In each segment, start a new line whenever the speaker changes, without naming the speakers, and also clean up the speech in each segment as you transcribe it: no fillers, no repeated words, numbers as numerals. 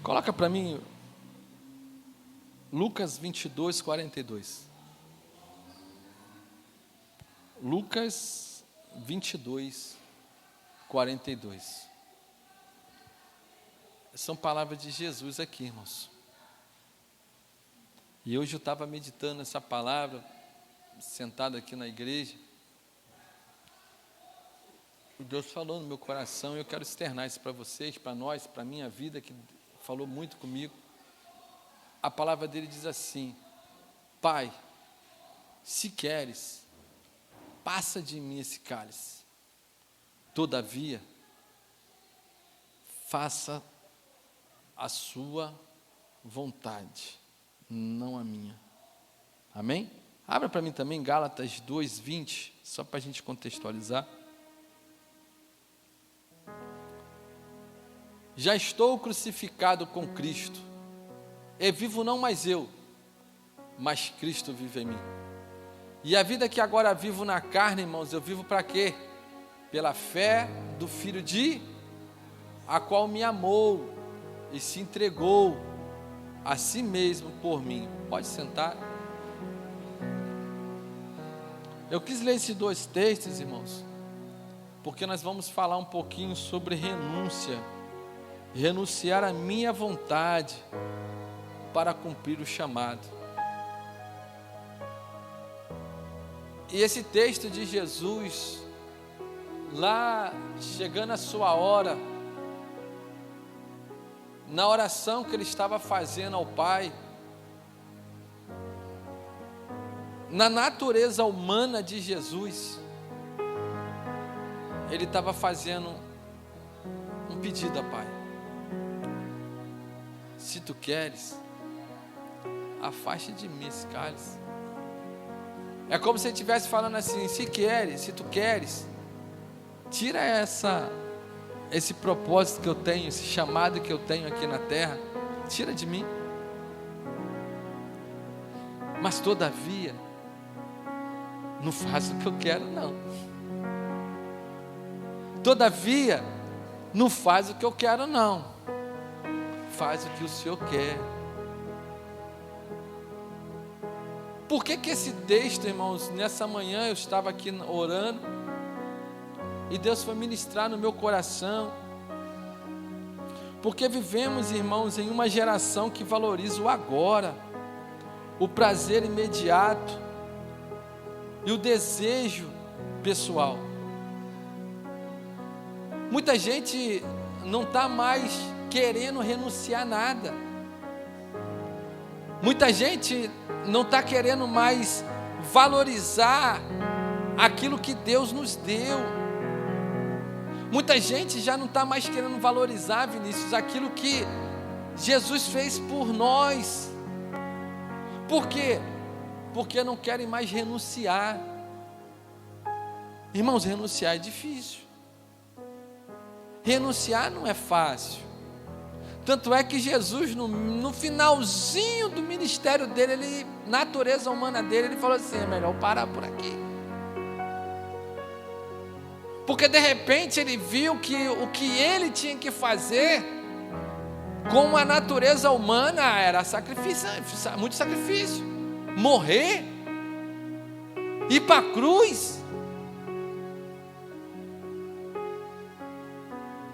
Coloca para mim Lucas 22, 42. Lucas 22, 42. São palavras de Jesus aqui, irmãos. E hoje eu estava meditando essa palavra, sentado aqui na igreja. E Deus falou no meu coração, e eu quero externar isso para vocês, para nós, para a minha vida, que falou muito comigo. A palavra dele diz assim: Pai, se queres, passa de mim esse cálice. Todavia, faça a sua vontade, não a minha. Amém? Abra para mim também Gálatas 2:20, só para a gente contextualizar. Já estou crucificado com Cristo, e vivo não mais eu, mas Cristo vive em mim. E a vida que agora vivo na carne, irmãos, eu vivo para quê? Pela fé do Filho a qual me amou e se entregou a si mesmo por mim. Pode sentar. Eu quis ler esses dois textos, irmãos, porque nós vamos falar um pouquinho sobre renúncia. Renunciar à minha vontade para cumprir o chamado. E esse texto de Jesus, lá chegando a sua hora, na oração que ele estava fazendo ao Pai, na natureza humana de Jesus, ele estava fazendo um pedido ao Pai. Se tu queres, afaste de mim esse cálice. É como se ele estivesse falando assim: se tu queres, tira esse propósito que eu tenho, esse chamado que eu tenho aqui na terra, tira de mim. Mas todavia, não faz o que eu quero, não. Todavia, não faz o que eu quero, não. Faz o que o Senhor quer. Por que esse texto, irmãos, nessa manhã eu estava aqui orando, e Deus foi ministrar no meu coração? Porque vivemos, irmãos, em uma geração que valoriza o agora, o prazer imediato e o desejo pessoal. Muita gente não está mais querendo renunciar a nada. Muita gente não está querendo mais valorizar aquilo que Deus nos deu. Muita gente já não está mais querendo valorizar, Vinícius, aquilo que Jesus fez por nós. Por quê? Porque não querem mais renunciar. Irmãos, renunciar é difícil. Renunciar não é fácil. Tanto é que Jesus, no finalzinho do ministério dele, natureza humana dele, ele falou assim: é melhor parar por aqui. Porque de repente ele viu que o que ele tinha que fazer com a natureza humana era sacrifício, muito sacrifício. Morrer, ir para a cruz.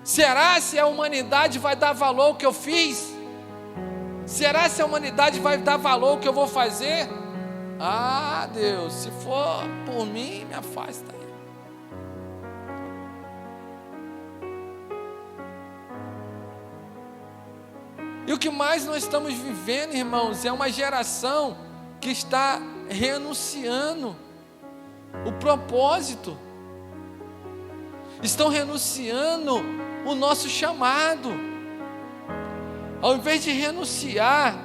Será se a humanidade vai dar valor ao que eu fiz? Será se a humanidade vai dar valor ao que eu vou fazer? Ah, Deus, se for por mim, me afasta. E o que mais nós estamos vivendo, irmãos, é uma geração que está renunciando o propósito. Estão renunciando o nosso chamado. Ao invés de renunciar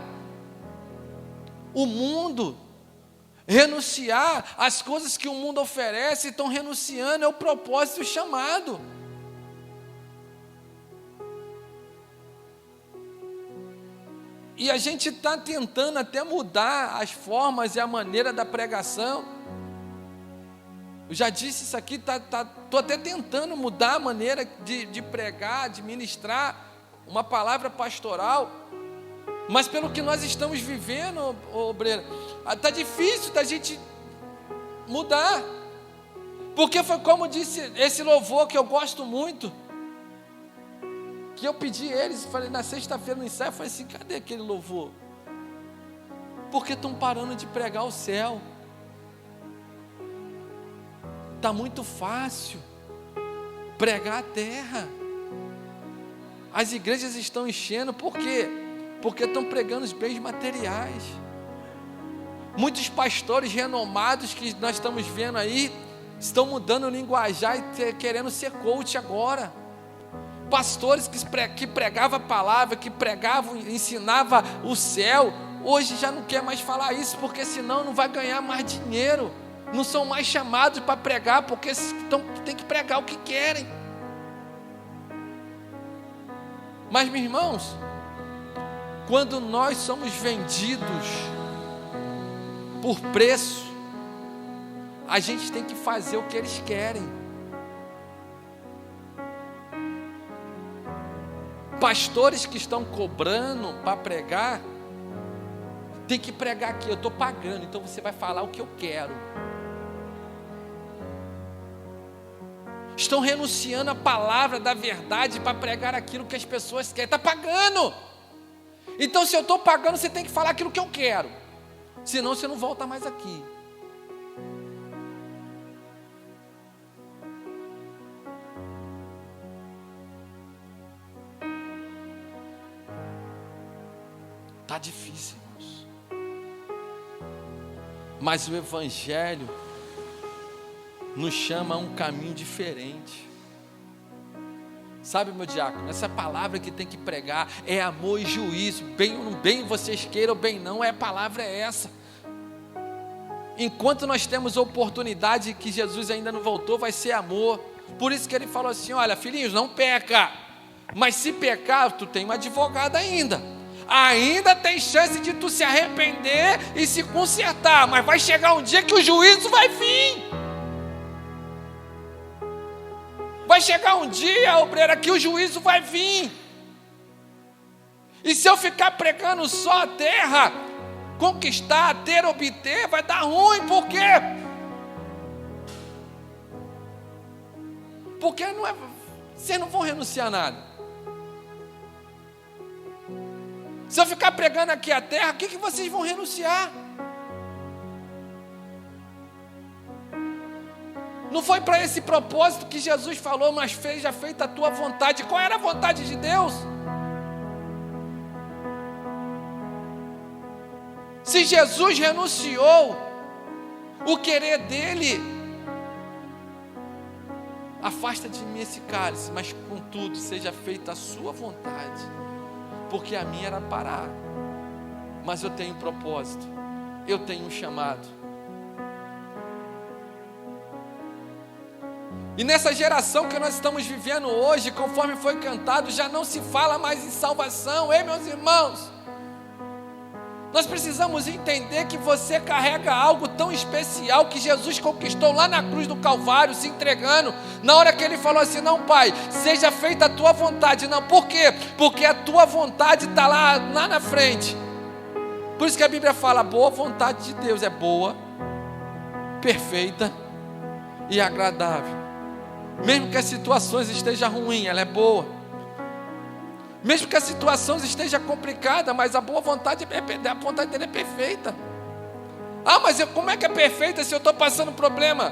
o mundo, renunciar as coisas que o mundo oferece, estão renunciando ao propósito e o chamado. E a gente está tentando até mudar as formas e a maneira da pregação. Eu já disse isso aqui, estou até tentando mudar a maneira de pregar, de ministrar, uma palavra pastoral, mas pelo que nós estamos vivendo, obreira, está difícil da gente mudar, porque foi como disse esse louvor que eu gosto muito, que eu pedi eles, falei na sexta-feira no ensaio, eu falei assim, cadê aquele louvor? Porque estão parando de pregar o céu, está muito fácil pregar a terra, as igrejas estão enchendo, por quê? Porque estão pregando os bens materiais, muitos pastores renomados que nós estamos vendo aí, estão mudando o linguajar e querendo ser coach agora, pastores que pregavam a palavra, que pregavam, ensinavam o céu, hoje já não quer mais falar isso, porque senão não vai ganhar mais dinheiro, não são mais chamados para pregar, porque tem que pregar o que querem. Mas, meus irmãos, quando nós somos vendidos por preço, a gente tem que fazer o que eles querem. Pastores que estão cobrando para pregar, tem que pregar aqui, eu estou pagando, então você vai falar o que eu quero. Estão renunciando à palavra da verdade para pregar aquilo que as pessoas querem, está pagando. Então se eu estou pagando, você tem que falar aquilo que eu quero, senão você não volta mais aqui. Está difícil, irmãos. Mas o Evangelho nos chama a um caminho diferente. Sabe, meu diácono, essa palavra que tem que pregar é amor e juízo. Bem vocês queiram, bem não, a palavra é essa. Enquanto nós temos oportunidade que Jesus ainda não voltou, vai ser amor. Por isso que ele falou assim, olha, filhinhos, não peca. Mas se pecar, tu tem um advogado ainda. Ainda tem chance de tu se arrepender e se consertar. Mas vai chegar um dia que o juízo vai vir. Vai chegar um dia, obreira, que o juízo vai vir. E se eu ficar pregando só a terra, conquistar, ter, obter, vai dar ruim. Por quê? Porque vocês não vão renunciar a nada. Se eu ficar pregando aqui a terra, o que vocês vão renunciar? Não foi para esse propósito que Jesus falou, mas seja feita a tua vontade. Qual era a vontade de Deus? Se Jesus renunciou o querer dele, afasta de mim esse cálice, mas contudo seja feita a sua vontade, porque a minha era parar, mas eu tenho um propósito, eu tenho um chamado. E nessa geração que nós estamos vivendo hoje, conforme foi cantado, já não se fala mais em salvação. Ei, meus irmãos, nós precisamos entender que você carrega algo tão especial que Jesus conquistou lá na cruz do Calvário, se entregando, na hora que ele falou assim, não, Pai, seja feita a tua vontade. Não, por quê? Porque a tua vontade está lá na frente. Por isso que a Bíblia fala, a boa vontade de Deus é boa, perfeita e agradável. Mesmo que as situações estejam ruins, ela é boa. Mesmo que a situação esteja complicada, mas a boa vontade, a vontade dele é perfeita. Ah, mas como é que é perfeita se eu estou passando problema?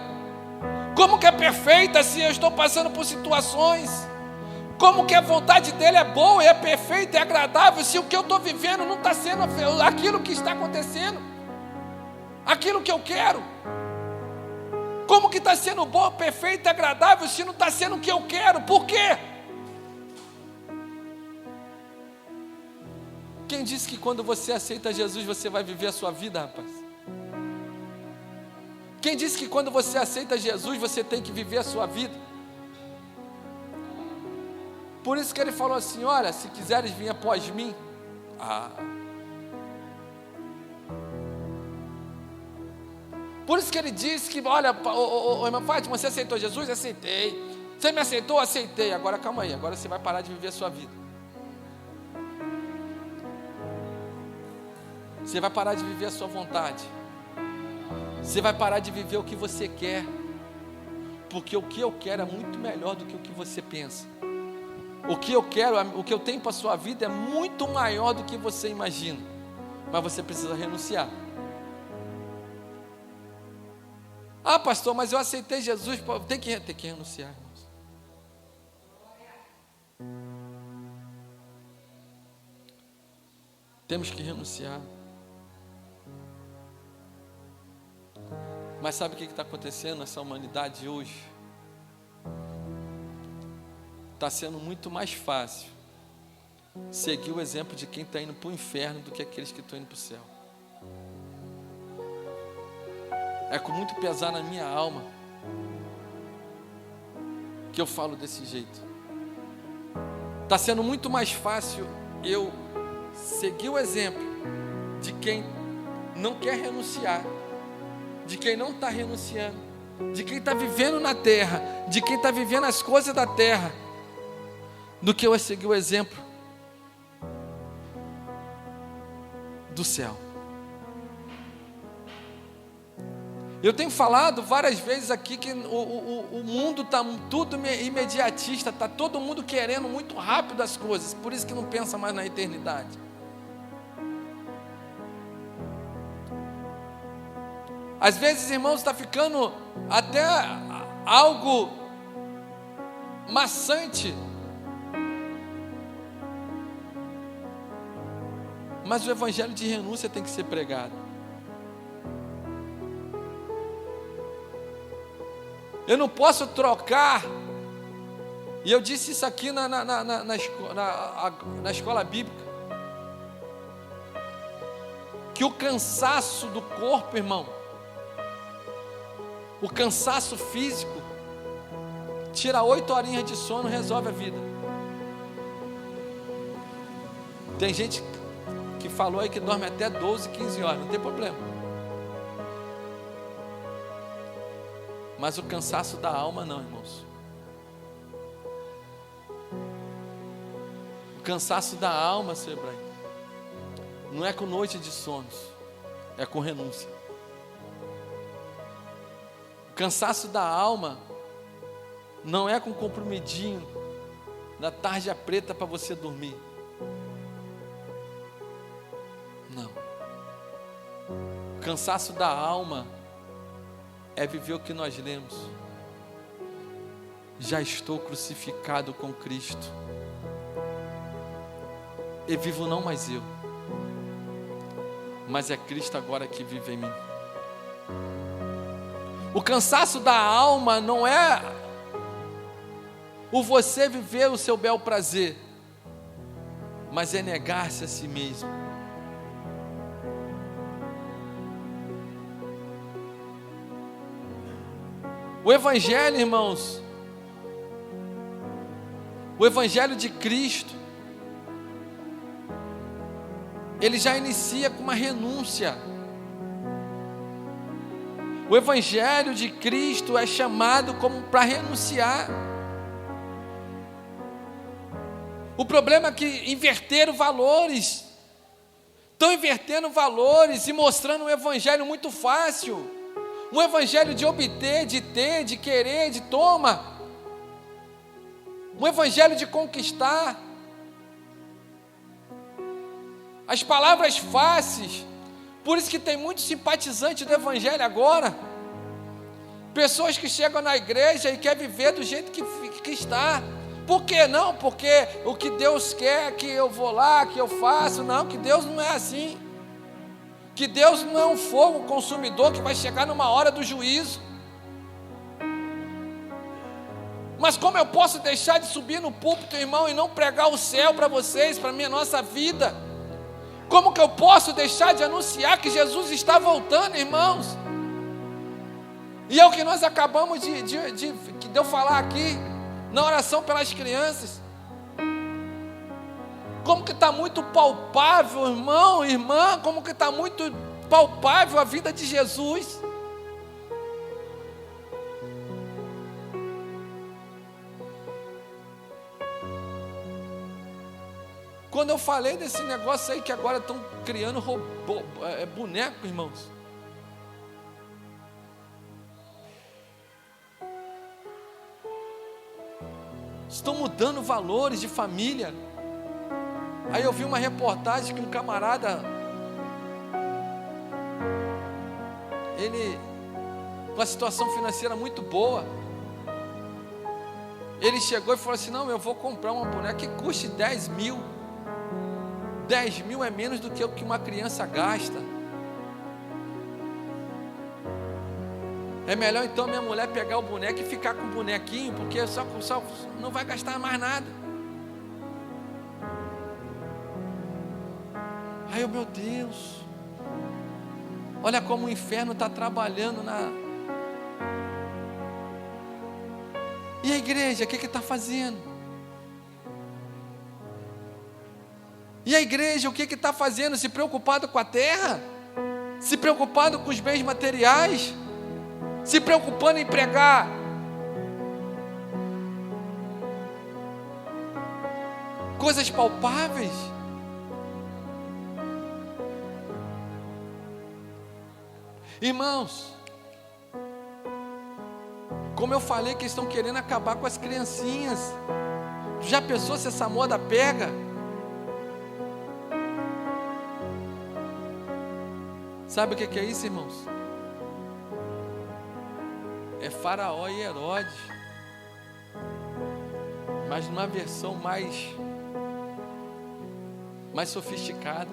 Como que é perfeita se eu estou passando por situações? Como que a vontade dele é boa, é perfeita, é agradável, se o que eu estou vivendo não está sendo aquilo que está acontecendo, aquilo que eu quero? Como que está sendo bom, perfeito e agradável se não está sendo o que eu quero? Por quê? Quem disse que quando você aceita Jesus você vai viver a sua vida, rapaz? Quem disse que quando você aceita Jesus você tem que viver a sua vida? Por isso que ele falou assim, olha, se quiseres vir após mim, por isso que ele disse que, olha, irmã Fátima, você aceitou Jesus? Aceitei. Você me aceitou? Aceitei. Agora calma aí, agora você vai parar de viver a sua vida. Você vai parar de viver a sua vontade. Você vai parar de viver o que você quer. Porque o que eu quero é muito melhor do que o que você pensa. O que eu quero, o que eu tenho para a sua vida é muito maior do que você imagina. Mas você precisa renunciar. Ah, pastor, mas eu aceitei Jesus. Tem que renunciar, irmãos. Temos que renunciar. Mas sabe o que está acontecendo nessa humanidade hoje? Está sendo muito mais fácil seguir o exemplo de quem está indo para o inferno do que aqueles que estão indo para o céu. É com muito pesar na minha alma que eu falo desse jeito. Está sendo muito mais fácil eu seguir o exemplo de quem não quer renunciar, de quem não está renunciando, de quem está vivendo na terra, de quem está vivendo as coisas da terra, do que eu seguir o exemplo do céu. Eu tenho falado várias vezes aqui que o mundo está tudo imediatista, está todo mundo querendo muito rápido as coisas, por isso que não pensa mais na eternidade. Às vezes, irmãos, está ficando até algo maçante. Mas o evangelho de renúncia tem que ser pregado. Eu não posso trocar, e eu disse isso aqui na escola bíblica, que o cansaço do corpo, irmão, o cansaço físico, tira 8 horinhas de sono, resolve a vida. Tem gente que falou aí que dorme até 12, 15 horas, não tem problema. Mas o cansaço da alma não, irmãos. O cansaço da alma, seu Ibrahim, não é com noite de sonos, é com renúncia. O cansaço da alma não é com comprimidinho da tarja preta para você dormir. Não. O cansaço da alma é viver o que nós lemos. Já estou crucificado com Cristo. E vivo não mais eu, mas é Cristo agora que vive em mim. O cansaço da alma não é o você viver o seu bel prazer, mas é negar-se a si mesmo. O Evangelho, irmãos, o Evangelho de Cristo, ele já inicia com uma renúncia. O Evangelho de Cristo é chamado como para renunciar. O problema é que inverteram valores, estão invertendo valores e mostrando um Evangelho muito fácil, um Evangelho de obter, de ter, de querer, de toma, um Evangelho de conquistar. As palavras fáceis. Por isso que tem muito simpatizante do Evangelho agora. Pessoas que chegam na igreja e querem viver do jeito que está. Por que não? Porque o que Deus quer que eu vou lá, que eu faço. Não, que Deus não é assim. Que Deus não é um fogo consumidor que vai chegar numa hora do juízo. Mas como eu posso deixar de subir no púlpito, irmão, e não pregar o céu para vocês, para a nossa vida? Como que eu posso deixar de anunciar que Jesus está voltando, irmãos? E é o que nós acabamos de eu falar aqui, na oração pelas crianças. Como que está muito palpável, irmão, irmã, como que está muito palpável a vida de Jesus. Quando eu falei desse negócio aí que agora estão criando boneco, irmãos. Estão mudando valores de família. Aí eu vi uma reportagem que um camarada, ele, com uma situação financeira muito boa, ele chegou e falou assim: não, eu vou comprar uma boneca que custe 10 mil. 10 mil é menos do que o que uma criança gasta. É melhor então minha mulher pegar o boneco e ficar com o bonequinho, porque só não vai gastar mais nada. Ai, meu Deus, olha como o inferno está trabalhando E a igreja, o que está fazendo? E a igreja, o que está fazendo? Se preocupado com a terra? Se preocupado com os bens materiais? Se preocupando em pregar coisas palpáveis? Irmãos, como eu falei que estão querendo acabar com as criancinhas. Já pensou se essa moda pega? Sabe o que é isso, irmãos? É Faraó e Herodes, mas numa versão mais sofisticada.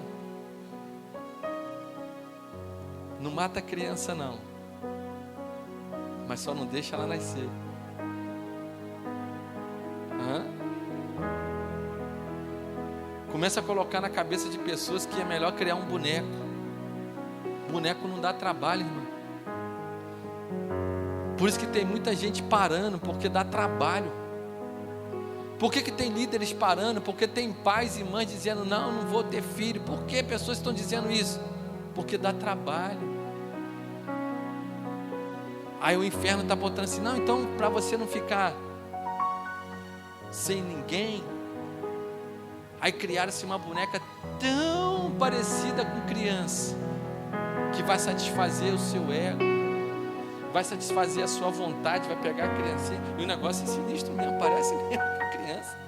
Não mata a criança não, mas só não deixa ela nascer. Começa a colocar na cabeça de pessoas que é melhor criar um boneco. Boneco não dá trabalho, irmão. Por isso que tem muita gente parando, porque dá trabalho. Por que tem líderes parando? Porque tem pais e mães dizendo: não vou ter filho. Por que pessoas estão dizendo isso? Porque dá trabalho. Aí o inferno está botando assim: não, então para você não ficar sem ninguém, aí criaram-se uma boneca tão parecida com criança, que vai satisfazer o seu ego, vai satisfazer a sua vontade, vai pegar a criancinha, e o negócio é sinistro mesmo, parece mesmo criança.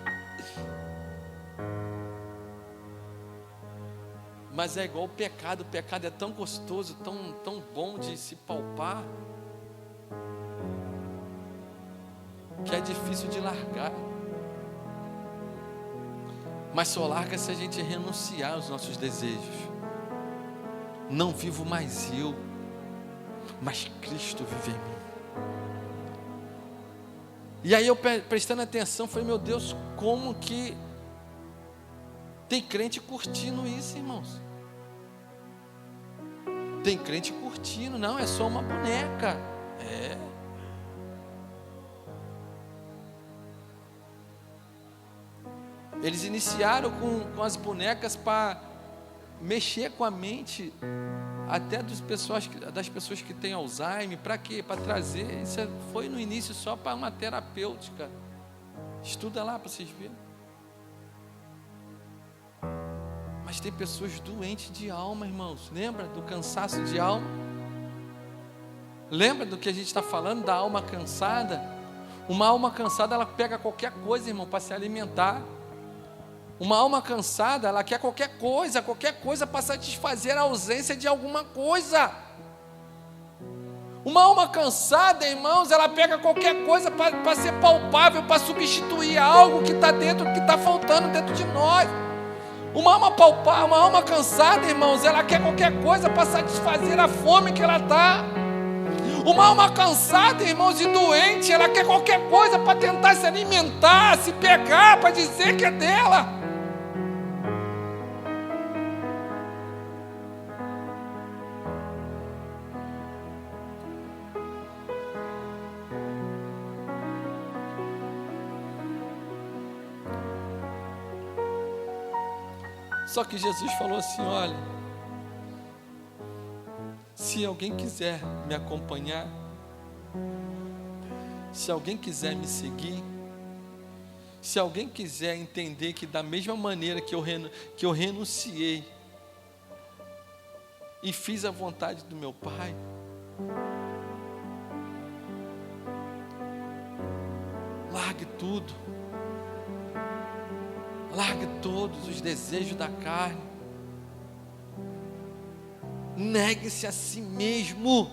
Mas é igual o pecado é tão gostoso, tão bom de se palpar, que é difícil de largar. Mas só larga se a gente renunciar aos nossos desejos. Não vivo mais eu, mas Cristo vive em mim. E aí eu prestando atenção, falei: meu Deus, como que tem crente curtindo isso, irmãos? Tem crente curtindo, não, é só uma boneca. Eles iniciaram com as bonecas para mexer com a mente até das pessoas que têm Alzheimer. Para quê? Para trazer. Isso foi no início só para uma terapêutica. Estuda lá para vocês verem. Mas tem pessoas doentes de alma, irmãos. Lembra do cansaço de alma? Lembra do que a gente está falando, da alma cansada? Uma alma cansada, ela pega qualquer coisa, irmão, para se alimentar. Uma alma cansada, ela quer qualquer coisa para satisfazer a ausência de alguma coisa. Uma alma cansada, irmãos, ela pega qualquer coisa para ser palpável, para substituir algo que está dentro, que está faltando dentro de nós. Uma alma cansada, irmãos, ela quer qualquer coisa para satisfazer a fome que ela está. Uma alma cansada, irmãos, e doente, ela quer qualquer coisa para tentar se alimentar, se pegar, para dizer que é dela. Só que Jesus falou assim: olha, se alguém quiser me acompanhar, se alguém quiser me seguir, Se alguém quiser entender que da mesma maneira que eu renunciei e fiz a vontade do meu Pai, largue tudo. Largue todos os desejos da carne. Negue-se a si mesmo.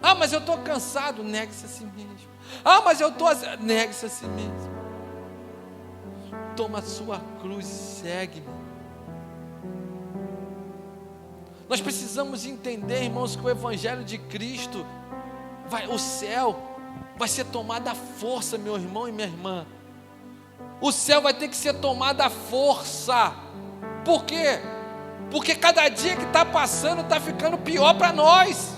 Ah, mas eu estou cansado. Negue-se a si mesmo. Ah, mas eu estou... Negue-se a si mesmo. Toma a sua cruz e segue-me. Nós precisamos entender, irmãos, que o Evangelho de Cristo, o céu vai ser tomado à força, meu irmão e minha irmã. O céu vai ter que ser tomado à força. Por quê? Porque cada dia que está passando está ficando pior para nós.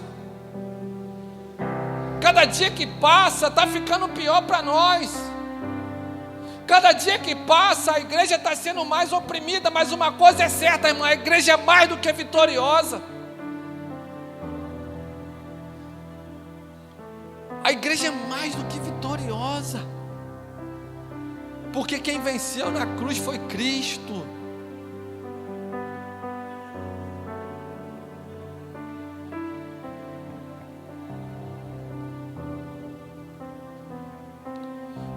Cada dia que passa está ficando pior para nós. Cada dia que passa a igreja está sendo mais oprimida. Mas uma coisa é certa, irmão, a igreja é mais do que vitoriosa. A igreja é mais do que vitoriosa. Porque quem venceu na cruz foi Cristo.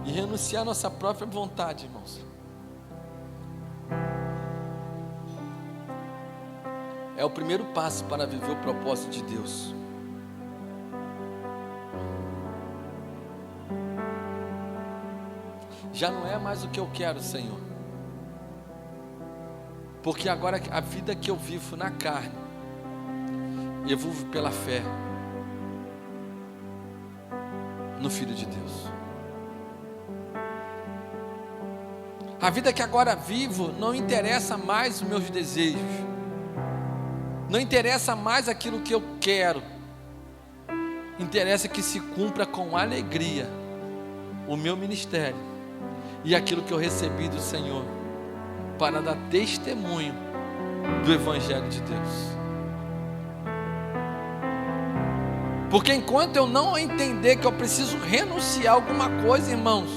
E renunciar à nossa própria vontade, irmãos, é o primeiro passo para viver o propósito de Deus. Já não é mais o que eu quero, Senhor, porque agora a vida que eu vivo na carne, eu vivo pela fé no Filho de Deus. A vida que agora vivo não interessa mais os meus desejos, não interessa mais aquilo que eu quero, interessa que se cumpra com alegria o meu ministério e aquilo que eu recebi do Senhor, para dar testemunho do Evangelho de Deus. Porque enquanto eu não entender que eu preciso renunciar a alguma coisa, irmãos,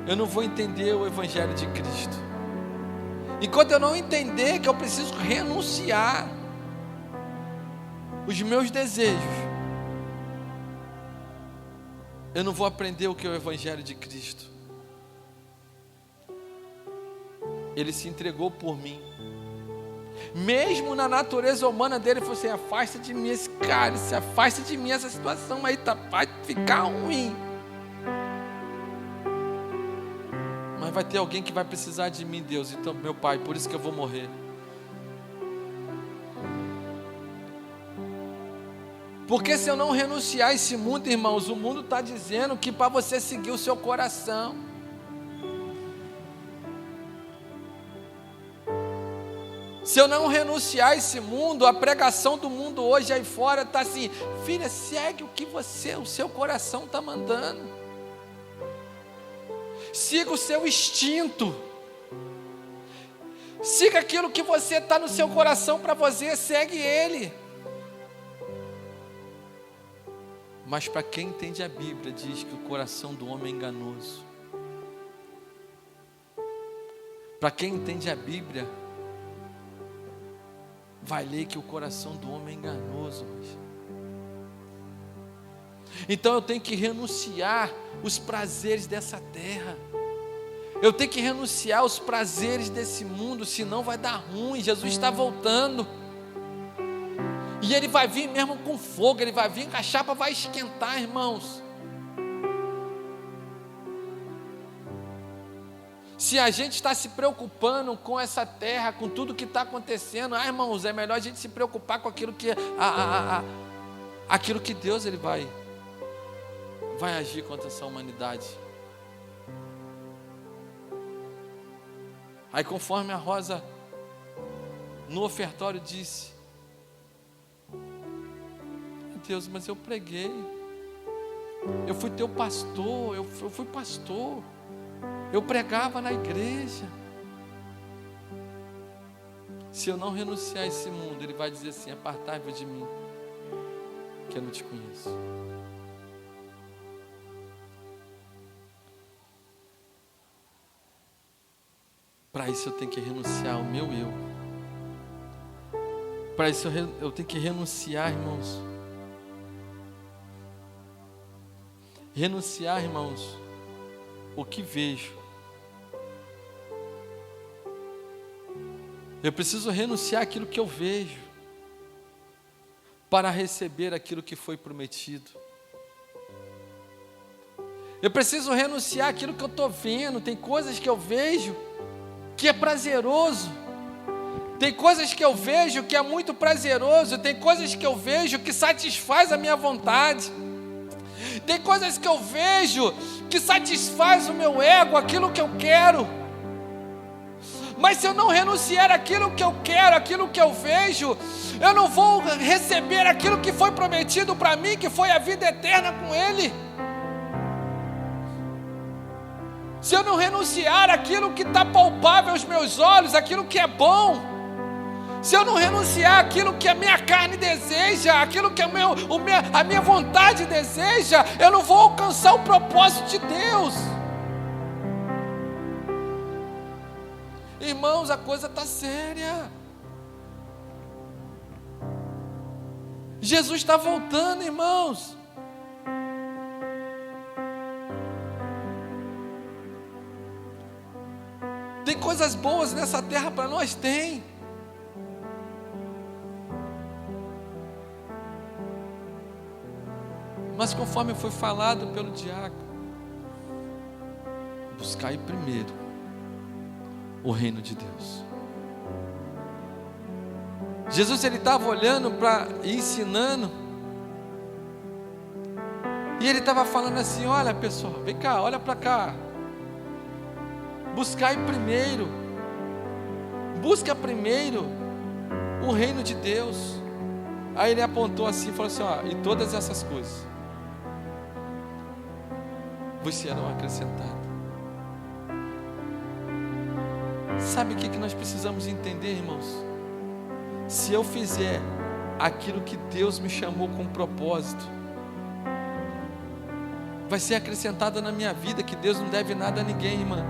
eu não vou entender o Evangelho de Cristo. Enquanto eu não entender que eu preciso renunciar os meus desejos, eu não vou aprender o que é o Evangelho de Cristo. Ele se entregou por mim. Mesmo na natureza humana dele, ele falou assim: afasta de mim esse cálice, afasta de mim essa situação aí, vai ficar ruim. Mas vai ter alguém que vai precisar de mim, Deus. Então, meu Pai, por isso que eu vou morrer. Porque se eu não renunciar a esse mundo, irmãos, o mundo está dizendo que para você seguir o seu coração. Se eu não renunciar a esse mundo, a pregação do mundo hoje aí fora está assim: filha, segue o que o seu coração está mandando. Siga o seu instinto. Siga aquilo que você está no seu coração para você, segue ele. Mas para quem entende a Bíblia, diz que o coração do homem é enganoso. Para quem entende a Bíblia, vai ler que o coração do homem é enganoso. Então eu tenho que renunciar os prazeres dessa terra. Eu tenho que renunciar os prazeres desse mundo, senão vai dar ruim. Jesus está voltando. E ele vai vir mesmo com fogo, ele vai vir, a chapa vai esquentar, irmãos. Se a gente está se preocupando com essa terra, com tudo que está acontecendo, irmãos, é melhor a gente se preocupar com aquilo que aquilo que Deus ele vai agir contra essa humanidade. Aí, conforme a Rosa no ofertório disse: Deus, mas eu preguei, eu fui teu pastor, eu fui pastor, eu pregava na igreja. Se eu não renunciar a esse mundo, ele vai dizer assim: apartai-vos de mim, que eu não te conheço. Para isso eu tenho que renunciar ao meu eu. Para isso eu tenho que renunciar, irmãos. Renunciar, irmãos, o que vejo. Eu preciso renunciar aquilo que eu vejo para receber aquilo que foi prometido. Eu preciso renunciar aquilo que eu estou vendo. Tem coisas que eu vejo que é prazeroso. Tem coisas que eu vejo que é muito prazeroso. Tem coisas que eu vejo que satisfaz a minha vontade. Tem coisas que eu vejo que satisfaz o meu ego, aquilo que eu quero. Mas se eu não renunciar aquilo que eu quero, aquilo que eu vejo, eu não vou receber aquilo que foi prometido para mim, que foi a vida eterna com Ele. Se eu não renunciar aquilo que está palpável aos meus olhos, aquilo que é bom, se eu não renunciar aquilo que a minha carne deseja, aquilo que a minha vontade deseja, eu não vou alcançar o propósito de Deus. Irmãos, a coisa está séria. Jesus está voltando, irmãos. Tem coisas boas nessa terra para nós? Tem. Mas conforme foi falado pelo diácono, buscai primeiro o reino de Deus. Jesus, ele estava olhando e ensinando, e ele estava falando assim: olha pessoal, vem cá, olha para cá, buscai primeiro, busca primeiro o reino de Deus. Aí ele apontou assim e falou assim: ó, e todas essas coisas vos serão acrescentadas. Sabe o que nós precisamos entender, irmãos? Se eu fizer aquilo que Deus me chamou com propósito, vai ser acrescentado na minha vida, que Deus não deve nada a ninguém, irmão.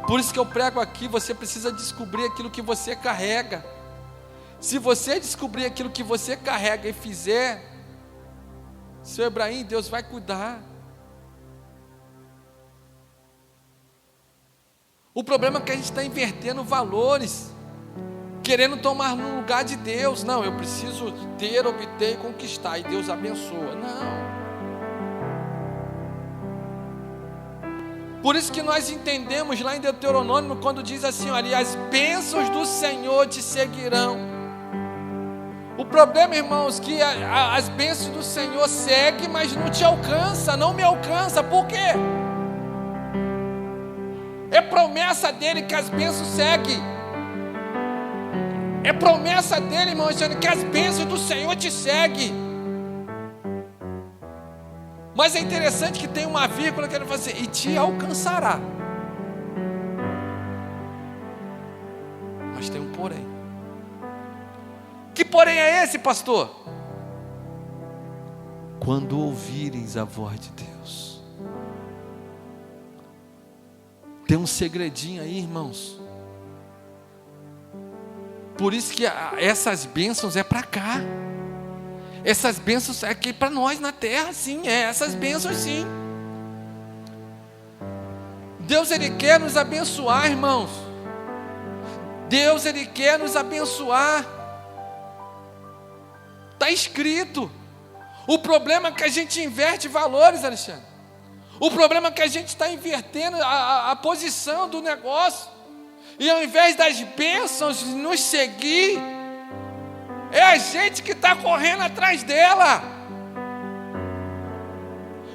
Por isso que eu prego aqui, você precisa descobrir aquilo que você carrega. Se você descobrir aquilo que você carrega e fizer, seu Ebraim, Deus vai cuidar. O problema é que a gente está invertendo valores, querendo tomar no lugar de Deus. Não, eu preciso ter, obter e conquistar, e Deus abençoa. Não. Por isso que nós entendemos lá em Deuteronômio, quando diz assim: olha, as bênçãos do Senhor te seguirão. O problema, irmãos, que as bênçãos do Senhor seguem, mas não te alcança, não me alcança. Por quê? É promessa dele que as bênçãos seguem. É promessa dele, irmão, dizendo que as bênçãos do Senhor te seguem. Mas é interessante que tem uma vírgula que ele fala assim: e te alcançará. Mas tem um porém. Que porém é esse, pastor? Quando ouvires a voz de Deus. Tem um segredinho aí, irmãos. Por isso que essas bênçãos é para cá. Essas bênçãos é aqui para nós na terra, sim. Essas bênçãos, sim. Deus, ele quer nos abençoar, irmãos. Deus, ele quer nos abençoar. Está escrito. O problema é que a gente inverte valores, Alexandre. O problema é que a gente está invertendo a posição do negócio. E ao invés das bênçãos nos seguir, é a gente que está correndo atrás dela.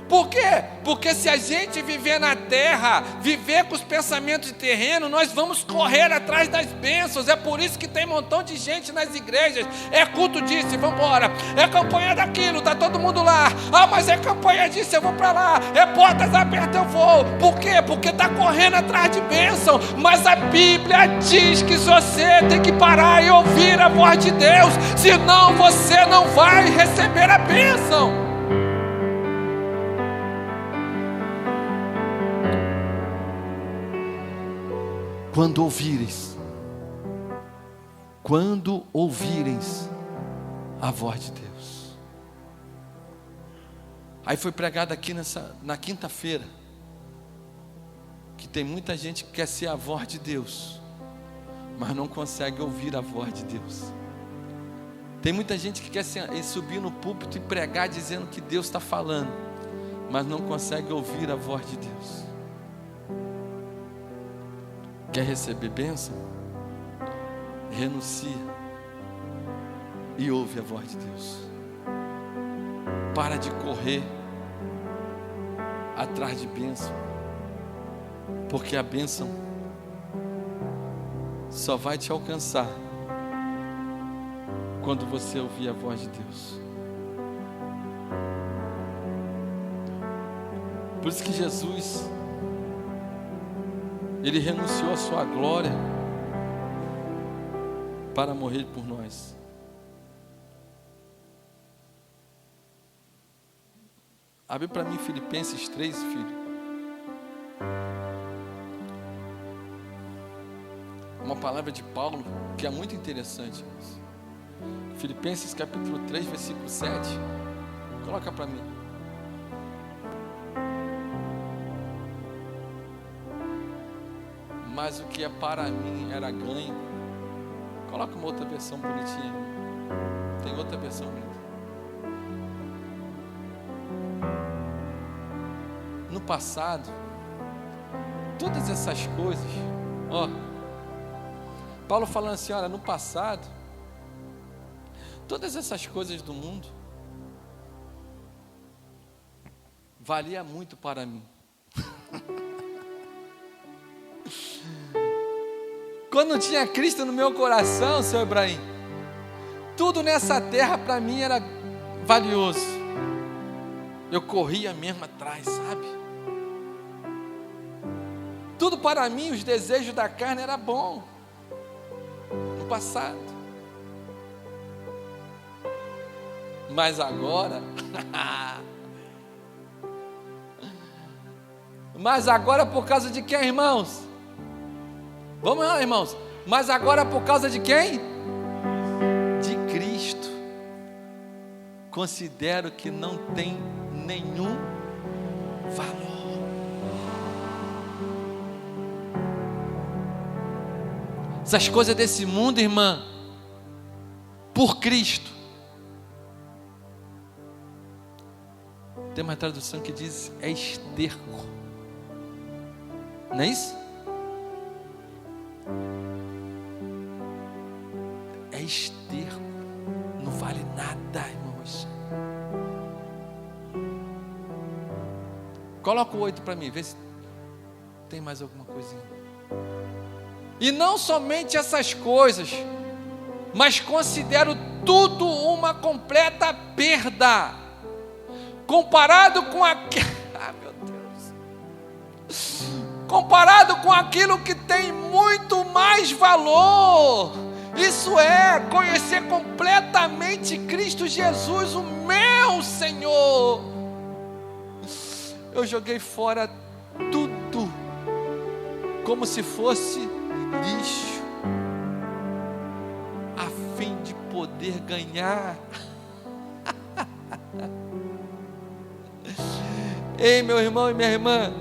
Por quê? Porque se a gente viver na terra, viver com os pensamentos de terreno, nós vamos correr atrás das bênçãos. É por isso que tem um montão de gente nas igrejas. É culto disso, vamos embora. É campanha daquilo, está todo mundo lá. Ah, mas é campanha disso, eu vou para lá. É portas abertas, eu vou. Por quê? Porque está correndo atrás de bênção. Mas a Bíblia diz que você tem que parar e ouvir a voz de Deus. Senão você não vai receber a bênção. quando ouvires a voz de Deus. Aí foi pregado aqui na quinta-feira, que tem muita gente que quer ser a voz de Deus, mas não consegue ouvir a voz de Deus. Tem muita gente que quer subir no púlpito e pregar dizendo que Deus está falando, mas não consegue ouvir a voz de Deus. Quer receber bênção? Renuncia e ouve a voz de Deus. Para de correr atrás de bênção, porque a bênção só vai te alcançar quando você ouvir a voz de Deus. Por isso que Jesus, Ele renunciou à sua glória para morrer por nós. Abre para mim Filipenses 3, filho. Uma palavra de Paulo que é muito interessante. Filipenses capítulo 3, versículo 7. Coloca para mim. Mas o que é para mim era ganho. Coloca uma outra versão bonitinha. Tem outra versão bonita. No passado, todas essas coisas, Paulo falando assim, olha, no passado, todas essas coisas do mundo valia muito para mim. Quando não tinha Cristo no meu coração, seu Ibrahim, tudo nessa terra para mim era valioso. Eu corria mesmo atrás, sabe? Tudo para mim, os desejos da carne era bom no passado. Mas agora por causa de quem, irmãos? Vamos lá, irmãos. Mas agora por causa de quem? De Cristo. Considero que não tem nenhum valor. Essas coisas desse mundo, irmã, por Cristo. Tem uma tradução que diz, é esterco. Não é isso? É esterco. Não vale nada, irmãos. Coloca o 8 para mim, vê se tem mais alguma coisinha. E não somente essas coisas, mas considero tudo uma completa perda, comparado com meu Deus, comparado com aquilo que tem muito mais valor. Isso é conhecer completamente Cristo Jesus, o meu Senhor. Eu joguei fora tudo, como se fosse lixo, a fim de poder ganhar. Ei, meu irmão e minha irmã,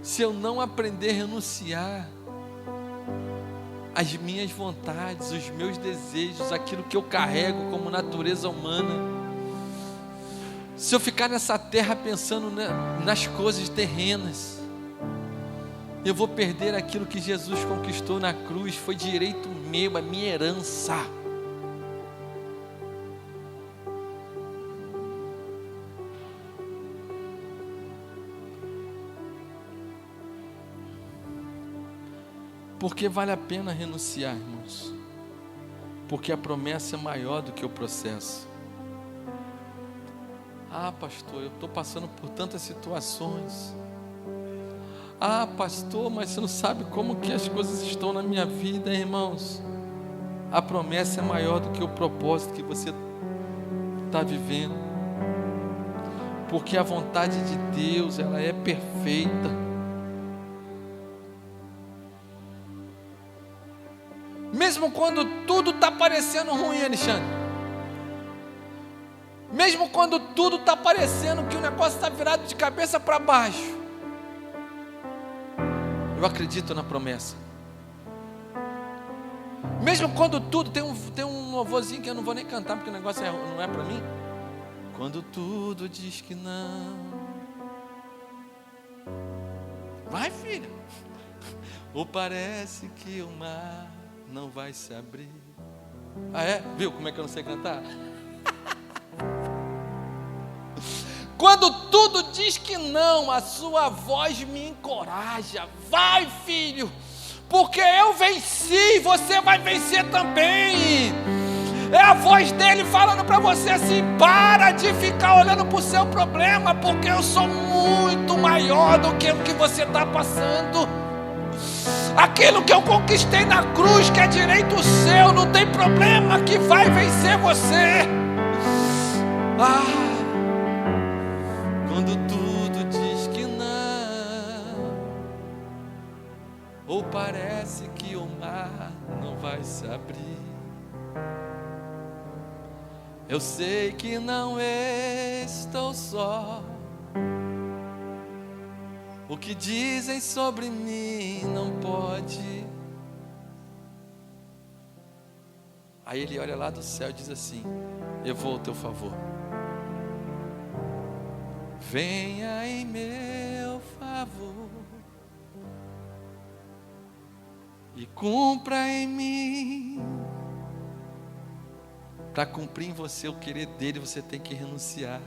se eu não aprender a renunciar às minhas vontades, os meus desejos, aquilo que eu carrego como natureza humana, se eu ficar nessa terra pensando nas coisas terrenas, eu vou perder aquilo que Jesus conquistou na cruz, foi direito meu, a minha herança. Porque vale a pena renunciar, irmãos, porque a promessa é maior do que o processo. Ah, pastor, eu estou passando por tantas situações. Ah, pastor, mas você não sabe como que as coisas estão na minha vida, irmãos. A promessa é maior do que o propósito que você está vivendo. porque a vontade de Deus, ela é perfeita. Mesmo quando tudo está parecendo ruim, Alexandre, mesmo quando tudo está parecendo que o negócio está virado de cabeça para baixo, eu acredito na promessa. Mesmo quando tudo, tem um louvorzinho que eu não vou nem cantar, porque o negócio não é para mim. Quando tudo diz que não. Vai, filha. Ou parece que o mar não vai se abrir. Ah, é? Viu como é que eu não sei cantar? Quando tudo diz que não, a sua voz me encoraja. Vai, filho, porque eu venci, você vai vencer também. É a voz dele falando para você assim: para de ficar olhando para o seu problema, porque eu sou muito maior do que o que você está passando. Aquilo que eu conquistei na cruz, que é direito seu, não tem problema, que vai vencer você. Quando tudo diz que não, ou parece que o mar não vai se abrir, eu sei que não estou só. O que dizem sobre mim não pode. Aí ele olha lá do céu e diz assim: eu vou ao teu favor. Venha em meu favor e cumpra em mim. Para cumprir em você o querer dele, você tem que renunciar.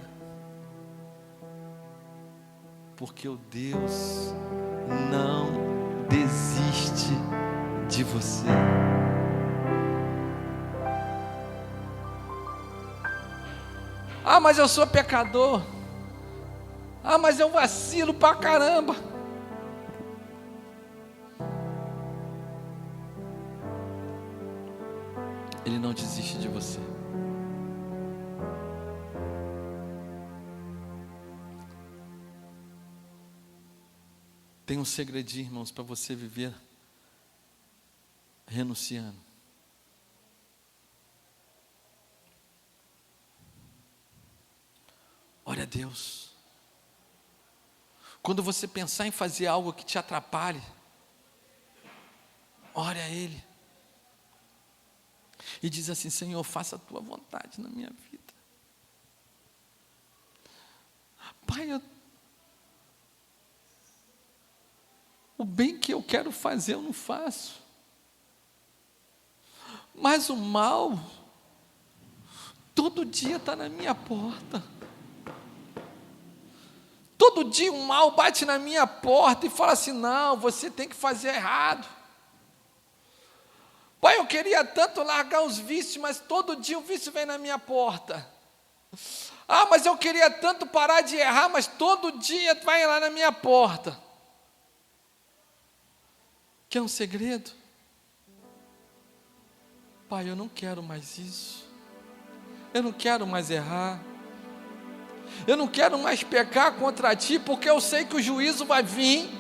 Porque o Deus não desiste de você. Ah, mas eu sou pecador. Ah, mas eu vacilo pra caramba. Ele não desiste de você. Tem um segredinho, irmãos, para você viver renunciando. Ore a Deus. Quando você pensar em fazer algo que te atrapalhe, ore a Ele. E diz assim: Senhor, faça a tua vontade na minha vida. Pai, o bem que eu quero fazer eu não faço. Mas o mal, todo dia está na minha porta. Todo dia o mal bate na minha porta e fala assim: não, você tem que fazer errado. Pai, eu queria tanto largar os vícios, mas todo dia o vício vem na minha porta. Ah, mas eu queria tanto parar de errar, mas todo dia vai lá na minha porta. Quer um segredo? Pai, eu não quero mais isso. Eu não quero mais errar. Eu não quero mais pecar contra ti, porque eu sei que o juízo vai vir.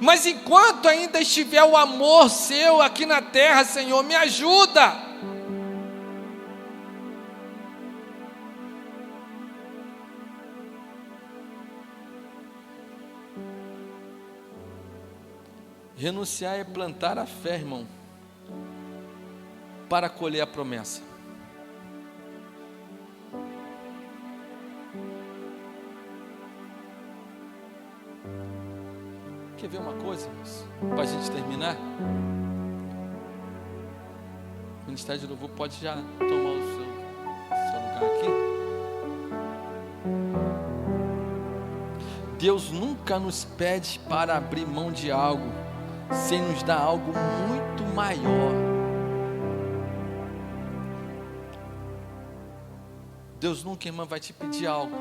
Mas enquanto ainda estiver o amor seu aqui na terra, Senhor, me ajuda. Renunciar é plantar a fé, irmão, para colher a promessa. Quer ver uma coisa, para a gente terminar? O Ministério de Louvor pode já tomar o seu lugar aqui. Deus nunca nos pede para abrir mão de algo sem nos dar algo muito maior. Deus nunca, irmã, vai te pedir algo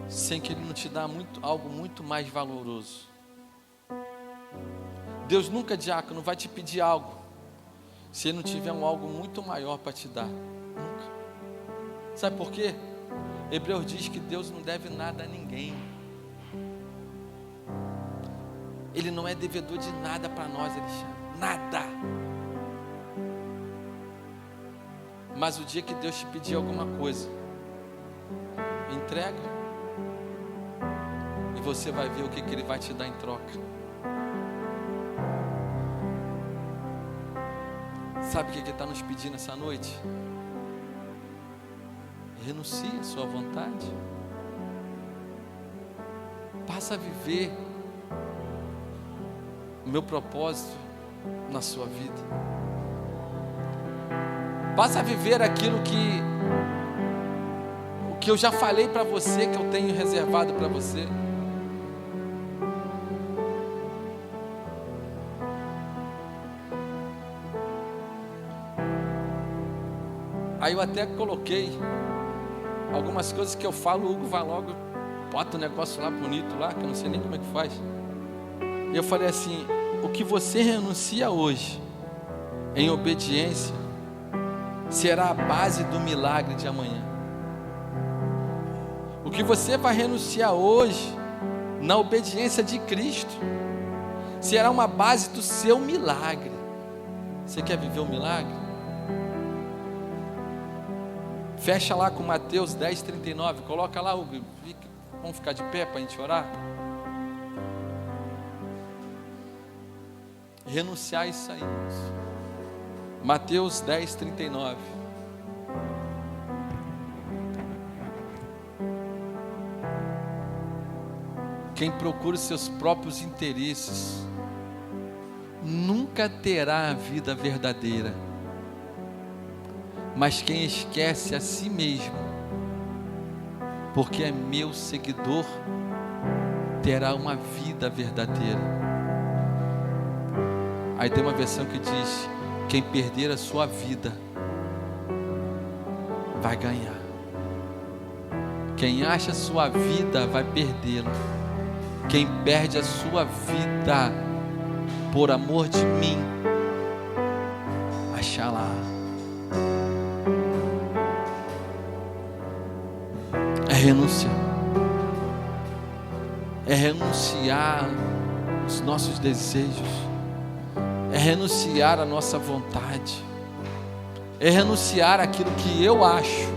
sem que Ele não te dá algo muito mais valoroso. Deus nunca, diácono, vai te pedir algo se Ele não tiver algo muito maior para te dar. Nunca. Sabe por quê? Hebreus diz que Deus não deve nada a ninguém. Ele não é devedor de nada para nós, Alexandre. Nada. Mas o dia que Deus te pedir alguma coisa, entrega. E você vai ver o que Ele vai te dar em troca. Sabe o que Ele está nos pedindo essa noite? Renuncie à sua vontade. Passa a viver o meu propósito na sua vida. Passa a viver aquilo que eu já falei para você, que eu tenho reservado para você. Aí eu até coloquei algumas coisas que eu falo, o Hugo vai logo, bota um negócio lá bonito lá, que eu não sei nem como é que faz. E eu falei assim: o que você renuncia hoje em obediência será a base do milagre de amanhã. O que você vai renunciar hoje na obediência de Cristo será uma base do seu milagre. Você quer viver um milagre? Fecha lá com Mateus 10:39. Coloca lá, Hugo. Vamos ficar de pé para a gente orar? Renunciar a isso aí. Mateus 10:39. Quem procura os seus próprios interesses nunca terá a vida verdadeira. Mas quem esquece a si mesmo, porque é meu seguidor, terá uma vida verdadeira. Aí tem uma versão que diz: quem perder a sua vida, vai ganhar. Quem acha a sua vida, vai perdê-la. Quem perde a sua vida, por amor de mim, achará. É renunciar. É renunciar os nossos desejos. É renunciar a nossa vontade. É renunciar aquilo que eu acho,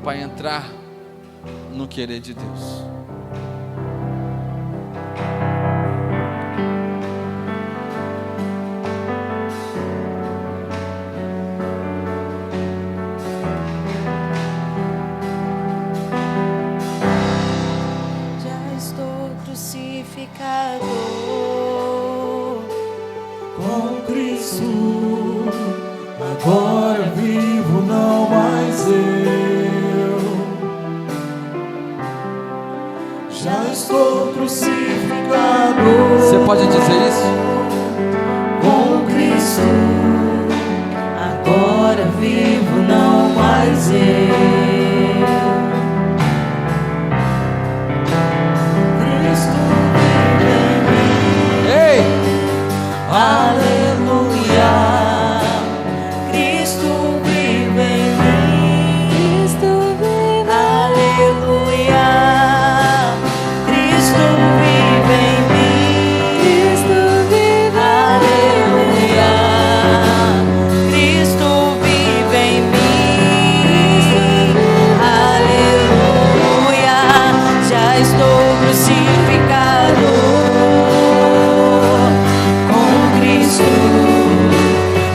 para entrar no querer de Deus.
Agora vivo, não mais eu. Já estou crucificado.
Você pode dizer isso?
Com Cristo. Agora vivo, não mais eu. Cristo vive em mim.
Ei!
Aleluia.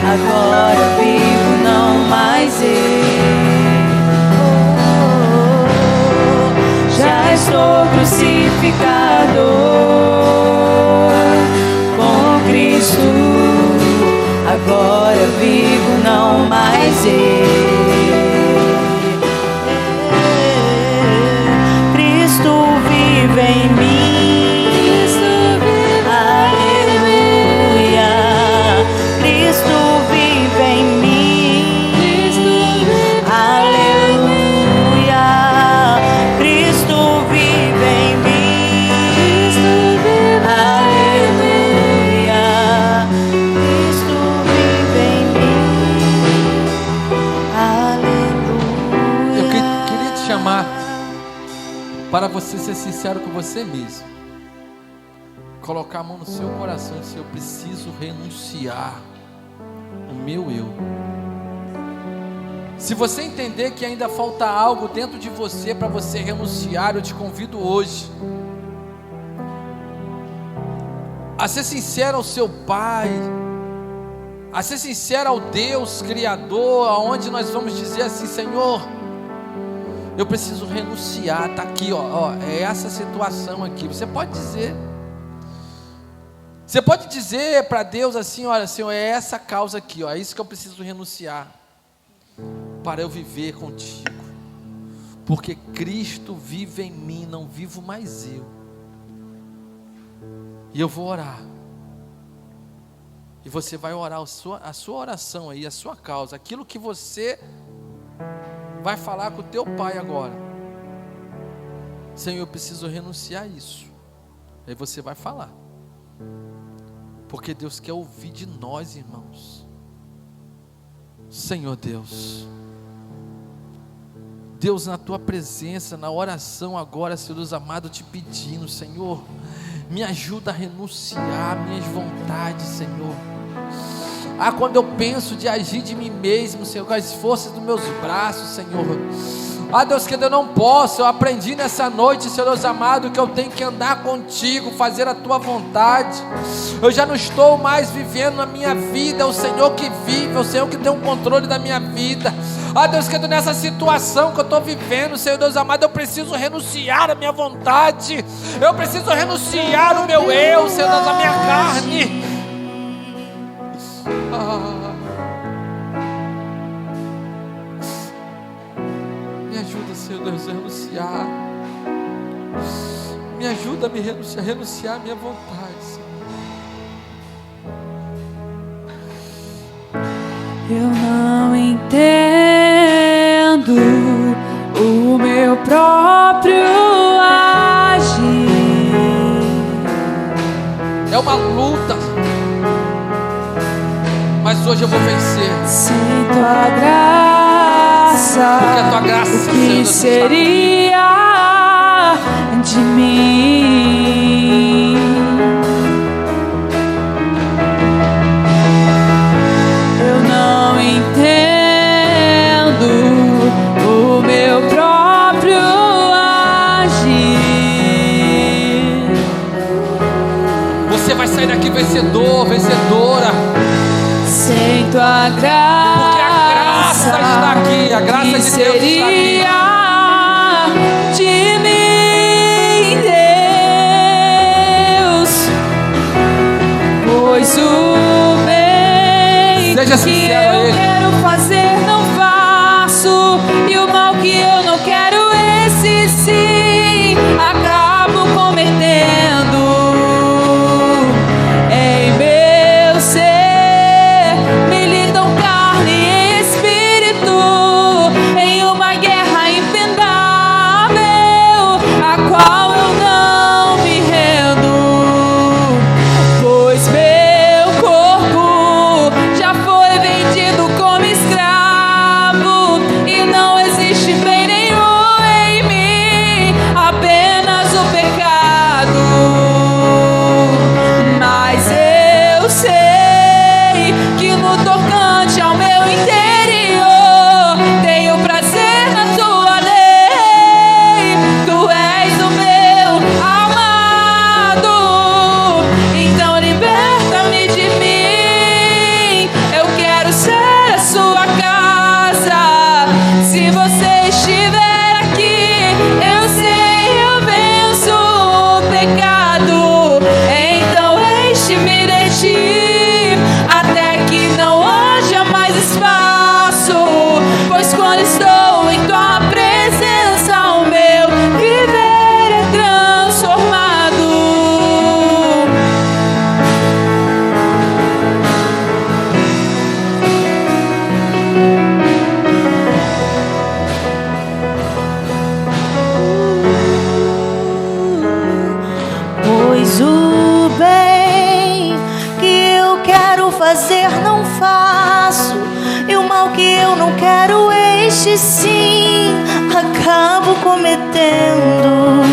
Agora vivo, não mais eu. Já estou crucificado com Cristo. Agora vivo, não mais eu. Cristo vive em mim.
para você ser sincero com você mesmo, colocar a mão no seu coração e dizer: eu preciso renunciar o meu eu. Se você entender que ainda falta algo dentro de você para você renunciar, eu te convido hoje a ser sincero ao seu Pai, a ser sincero ao Deus Criador, aonde nós vamos dizer assim: Senhor, eu preciso renunciar. Está aqui, é essa situação aqui. Você pode dizer para Deus assim: olha, Senhor, é essa causa aqui, é isso que eu preciso renunciar, para eu viver contigo, porque Cristo vive em mim, não vivo mais eu. E eu vou orar, e você vai orar a sua oração aí, a sua causa, aquilo que você vai falar com o teu Pai agora. Senhor, eu preciso renunciar a isso. Aí você vai falar, porque Deus quer ouvir de nós, irmãos. Senhor Deus, na tua presença, na oração agora, Senhor Deus amado, te pedindo: Senhor, me ajuda a renunciar minhas vontades, Senhor. Quando eu penso de agir de mim mesmo, Senhor, com as forças dos meus braços, Senhor. Deus, que eu não posso. Eu aprendi nessa noite, Senhor Deus amado, que eu tenho que andar contigo, fazer a tua vontade. Eu já não estou mais vivendo a minha vida, é o Senhor que vive, é o Senhor que tem o controle da minha vida. Deus, que nessa situação que eu estou vivendo, Senhor Deus amado, eu preciso renunciar a minha vontade, eu preciso renunciar o meu eu, Senhor Deus, a minha carne. Me ajuda, Senhor Deus, a renunciar. Me ajuda a renunciar a minha vontade, Senhor.
Eu não entendo o meu próprio agir.
É uma luta, mas hoje eu vou vencer.
Sem tua graça,
porque a tua graça,
o que seria de mim? Eu não entendo o meu próprio agir.
Você vai sair daqui vencedor, vencedora.
Sem tua graça,
porque a graça está aqui, a graça de Deus está aqui.
De mim, Deus, pois o bem
Seja
que
sincero a
eu
Ele.
quero fazer não faço, e o mal que eu não quero, esse sim acabo cometendo. Em meu ser militam carne e espírito, em uma guerra impendável, a qual eu não me rendo, pois meu corpo já foi vendido como escravo, e não existe bem nenhum em mim, apenas o pecado. Mas eu sei que no tocante ao meu interior tenho prazer na tua lei. Tu és o meu amado, então liberta-me de mim. Eu quero ser a sua casa. Se você estiver aqui, eu sei, eu venço o pecado. Então enche-me de ti, até que não haja mais espaço, pois quando estou em tua presença, o meu viver é transformado. Pois o bem que eu quero fazer não faço, e o mal que eu não quero, este sim acabo cometendo.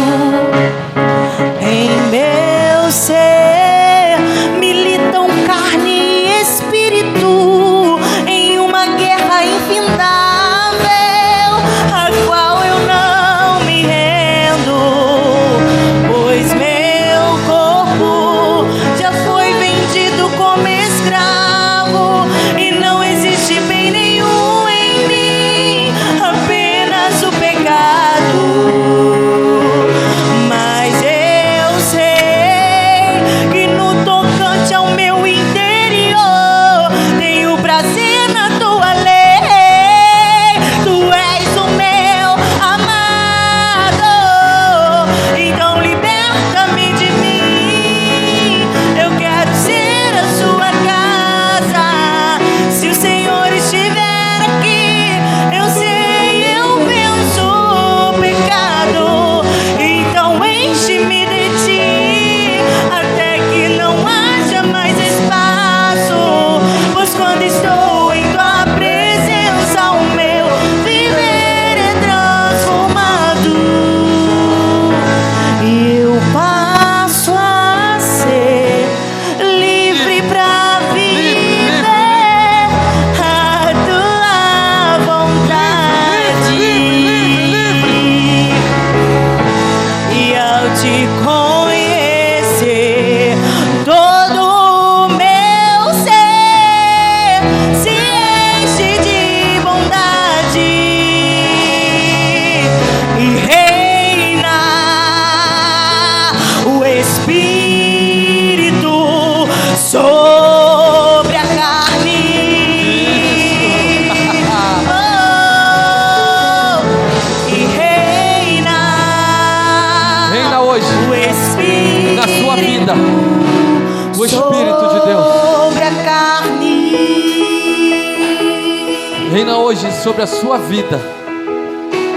hoje sobre a sua vida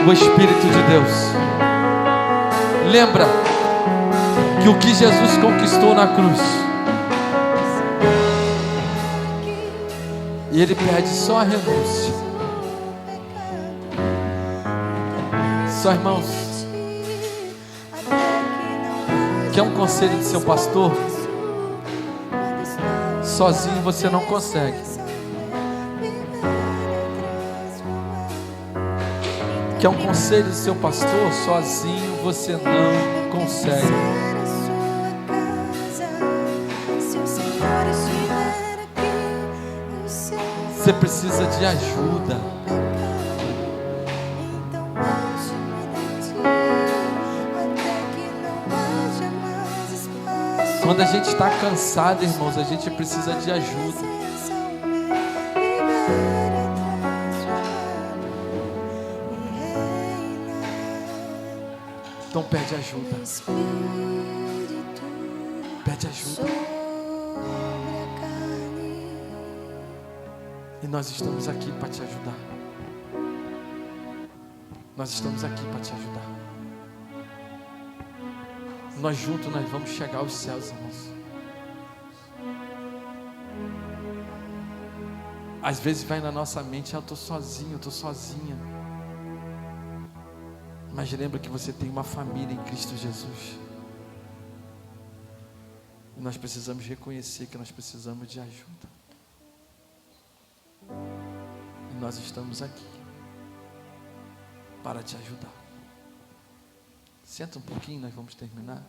o Espírito de Deus. Lembra que o que Jesus conquistou na cruz, e Ele pede só a renúncia. Só, irmãos, quer um conselho de seu pastor? Sozinho você não consegue. Quer um conselho do seu pastor? Sozinho você não consegue. Você precisa de ajuda. Quando a gente está cansado, irmãos, a gente precisa de ajuda. Então pede ajuda. Pede ajuda. E nós estamos aqui para te ajudar. Nós estamos aqui para te ajudar. Nós juntos nós vamos chegar aos céus, irmãos. Às vezes vai na nossa mente: eu estou sozinho, eu estou sozinha. Mas lembra que você tem uma família em Cristo Jesus. E nós precisamos reconhecer que nós precisamos de ajuda. E nós estamos aqui para te ajudar. Senta um pouquinho, nós vamos terminar.